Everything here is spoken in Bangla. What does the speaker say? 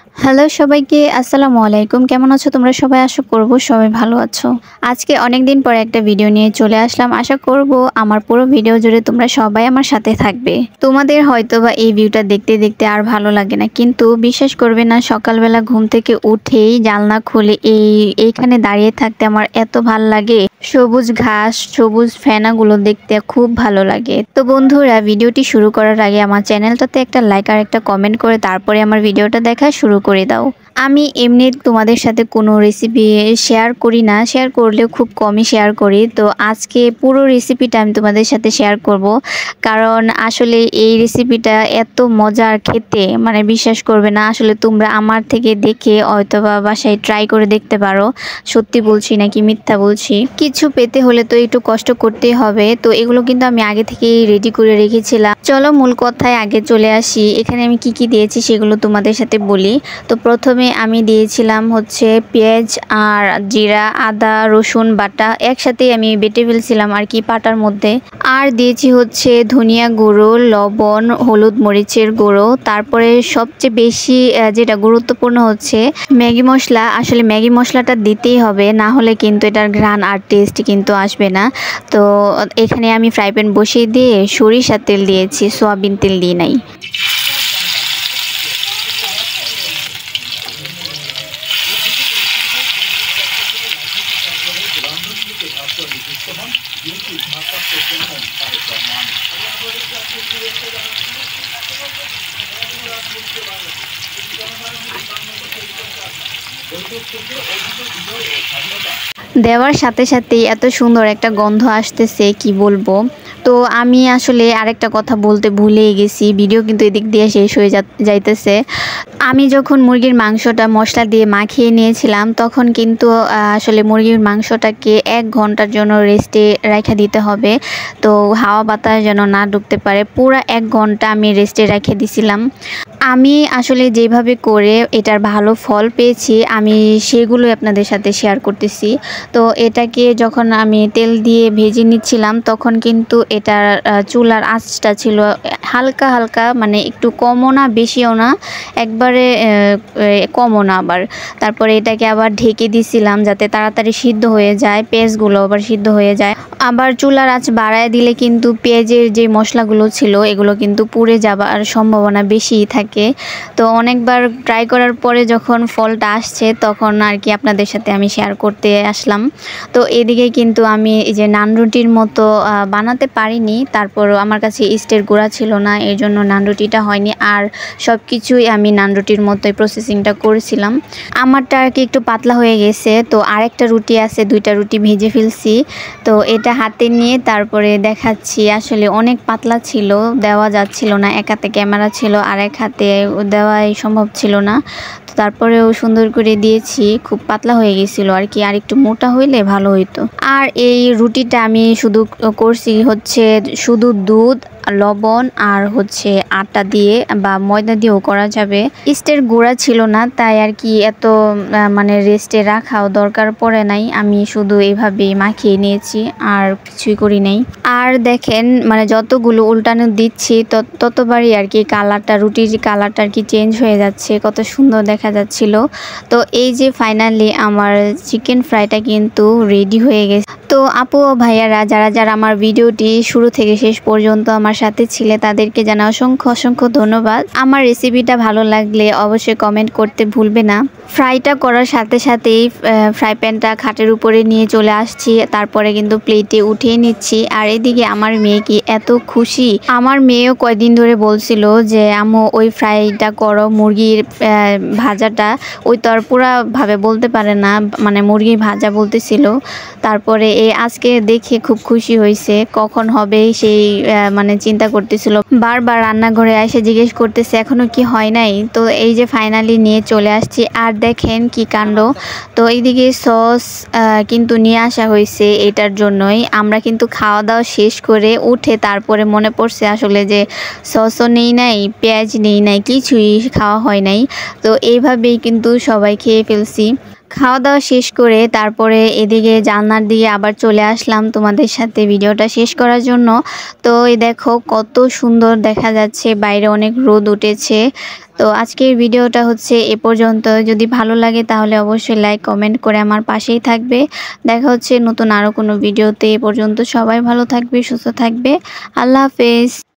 হ্যালো সবাইকে আসসালামু আলাইকুম। কেমন আছো তোমরা সবাই? আশা করব সবাই ভালো আছো। আজকে অনেক দিন পরে একটা ভিডিও নিয়ে চলে আসলাম। আশা করব আমার পুরো ভিডিও জুড়ে তোমরা সবাই আমার সাথে থাকবে। তোমাদের হয়তোবা এই ভিউটা দেখতে দেখতে আর ভালো লাগে না, কিন্তু বিশ্বাস করবে না, সকালবেলা ঘুম থেকে উঠেই জানলা খুলে এইখানে দাঁড়িয়ে থাকতে আমার এত ভালো লাগে। সবুজ ঘাস, সবুজ ফেনাগুলো দেখতে খুব ভালো লাগে। তো বন্ধুরা, ভিডিওটি শুরু করার আগে আমার চ্যানেলটাতে একটা লাইক আর একটা কমেন্ট করে তারপরে আমার ভিডিওটা দেখা শুরু করে দাও। আমি এমনি তোমাদের সাথে কোনো রেসিপি শেয়ার করি না, শেয়ার করলেও খুব কমই শেয়ার করি। তো আজকে পুরো রেসিপিটা আমি তোমাদের সাথে শেয়ার করব, কারণ আসলে এই রেসিপিটা এত মজার খেতে, মানে বিশ্বাস করবে না। আসলে তোমরা আমার থেকে দেখে হয়তোবা বাসায় ট্রাই করে দেখতে পারো সত্যি বলছি নাকি মিথ্যা বলছি। কিছু পেতে হলে তো একটু কষ্ট করতেই হবে। তো এগুলো কিন্তু আমি আগে থেকেই রেডি করে রেখেছিলাম। চলো মূল কথায় আগে চলে আসি। এখানে আমি কি দিয়েছি সেগুলো তোমাদের সাথে বলি। তো প্রথমে আমি দিয়েছিলাম হচ্ছে পেঁয়াজ আর জিরা, আদা, রসুন বাটা একসাথেই আমি বেটে ফেলছিলাম আর কি পাটার মধ্যে। আর দিয়েছি হচ্ছে ধনিয়া গুঁড়ো, লবণ, হলুদ মরিচের গুঁড়ো। তারপরে সবচেয়ে বেশি যেটা গুরুত্বপূর্ণ হচ্ছে ম্যাগি মশলা। আসলে ম্যাগি মশলাটা দিতেই হবে, না হলে কিন্তু এটার ঘ্রাণ আর টেস্ট কিন্তু আসবে না। তো এখানে আমি ফ্রাই প্যান বসিয়ে দিয়ে সরিষার তেল দিয়েছি, সয়াবিন তেল দিয়ে নাই। দেওয়ার সাথে সাথেই এত সুন্দর একটা গন্ধ আসতেছে কি বলবো। তো আমি আসলে আরেকটা কথা বলতে ভুলেই গেছি, ভিডিও কিন্তু এদিক দিয়ে শেষ হয়ে যাইতেছে। আমি যখন মুরগির মাংসটা মশলা দিয়ে মাখিয়ে নিয়েছিলাম, তখন কিন্তু আসলে মুরগির মাংসটাকে 1 ঘন্টার জন্য রেস্টে রেখে দিতে হবে। তো হাওয়া বাতাস যেন না ঢুকতে পারে, পুরো 1 ঘন্টা আমি রেস্টে রেখে দিছিলাম। আমি আসলে যেভাবে করে এটার ভালো ফল পেয়েছি আমি সেগুলোই আপনাদের সাথে শেয়ার করতেছি। তো এটাকে যখন আমি তেল দিয়ে ভেজে নিচ্ছিলাম, তখন কিন্তু এটার চুলার আঁচটা ছিল হালকা হালকা, মানে একটু কমও না বেশিও না, একবারে কমও না আবার। তারপরে এটাকে আবার ঢেকে দিছিলাম যাতে তাড়াতাড়ি সিদ্ধ হয়ে যায়, পেঁয়াজগুলো আবার সিদ্ধ হয়ে যায়। আবার চুলার আঁচ বাড়ায় দিলে কিন্তু পেঁয়াজের যে মশলাগুলো ছিল এগুলো কিন্তু পুড়ে যাবার সম্ভাবনা বেশিই থাকে। তো অনেকবার ট্রাই করার পরে যখন ফলটা আসছে তখন আর কি আপনাদের সাথে আমি শেয়ার করতে আসলাম। তো এদিকে কিন্তু আমি এই যে নান রুটির মতো বানাতে পারিনি, তারপরও আমার কাছে ইস্টের গুঁড়া ছিল না, এর জন্য নান রুটিটা হয়নি। আর সব কিছুই আমি নান রুটির মতোই প্রসেসিংটা করেছিলাম। আমারটা আর কি একটু পাতলা হয়ে গেছে। তো আরেকটা রুটি আছে, 2টা রুটি ভেজে ফেলছি। তো এটা হাতে নিয়ে তারপরে দেখাচ্ছি, আসলে অনেক পাতলা ছিল, দেওয়া যাচ্ছিল না। এক হাতে ক্যামেরা ছিল আর এক হাতে দেওয়াই সম্ভব ছিল না। তো তারপরেও সুন্দর করে দিয়েছি, খুব পাতলা হয়ে গেছিল আর কি, আর একটু মোটা হইলে ভালো হইতো। আর এই রুটিটা আমি শুধু করছি হচ্ছে শুধু দুধ, লবণ আর হচ্ছে আটা দিয়ে বা ময়দা দিয়েও করা যাবে। ইস্টের গুঁড়া ছিল না, তাই আর কি এত মানে রেস্টে রাখাও দরকার পড়ে নাই। আমি শুধু এইভাবেই মাখিয়ে নিয়েছি, আর কিছুই করি নাই। আর দেখেন, মানে যতগুলো উল্টানো দিচ্ছি ততবারই আর কি কালারটা, রুটির কালারটা আর কি চেঞ্জ হয়ে যাচ্ছে, কত সুন্দর দেখা যাচ্ছিল। তো এই যে ফাইনালি আমার চিকেন ফ্রাইটা কিন্তু রেডি হয়ে গেছে। তো আপু ও ভাইয়ারা যারা যারা আমার ভিডিওটি শুরু থেকে শেষ পর্যন্ত আমার সাথে ছিলে তাদেরকে জানাই অসংখ্য অসংখ্য ধন্যবাদ। আমার রেসিপিটা ভালো লাগলে অবশ্যই কমেন্ট করতে ভুলবে না। ফ্রাইটা করার সাথে সাথেই ফ্রাই প্যানটা খাটের উপরে নিয়ে চলে আসছি, তারপরে কিন্তু প্লেটে উঠিয়ে নিচ্ছি। আর এদিকে আমার মেয়ে কি এত খুশি, আমার মেয়েও কয়েকদিন ধরে বলছিল যে আম্মু ওই ফ্রাইটা করো, মুরগির ভাজাটা। ওই তো আর পুরাভাবে বলতে পারে না, মানে মুরগির ভাজা বলতেছিল। তারপরে আজকে দেখে খুব খুশি হয়েছে, কখন হবে সেই মানে চিন্তা করতেছিল। বারবার রান্নাঘরে এসে জিজ্ঞেস করতেছে এখনো কি হয় নাই। তো এই যে ফাইনালি নিয়ে চলে আসছি। আর দেখেন কি কাণ্ড। তো এইদিকে সস কিন্তু নিয়ে আসা হয়েছে, এটার জন্যই আমরা কিন্তু খাওয়া দাওয়া শেষ করে উঠে তারপরে মনে পড়ছে আসলে যে সসও নেই নাই, পেঁয়াজ নেই নাই, কিছুই খাওয়া হয় নাই। তো এইভাবেই কিন্তু সবাই খেয়ে ফেলছি। খাওয়া দাওয়া শেষ করে তারপরে এদিকে জানলার দিকে আবার চলে আসলাম তোমাদের সাথে ভিডিওটা শেষ করার জন্য। তো এই দেখো কত সুন্দর দেখা যাচ্ছে, বাইরে অনেক রোদ উঠেছে। তো আজকের ভিডিওটা হচ্ছে এ পর্যন্ত। যদি ভালো লাগে তাহলে অবশ্যই লাইক কমেন্ট করে আমার পাশেই থাকবে। দেখা হচ্ছে নতুন আরও কোনো ভিডিওতে। এ পর্যন্ত সবাই ভালো থাকবে, সুস্থ থাকবে। আল্লাহ হাফেজ।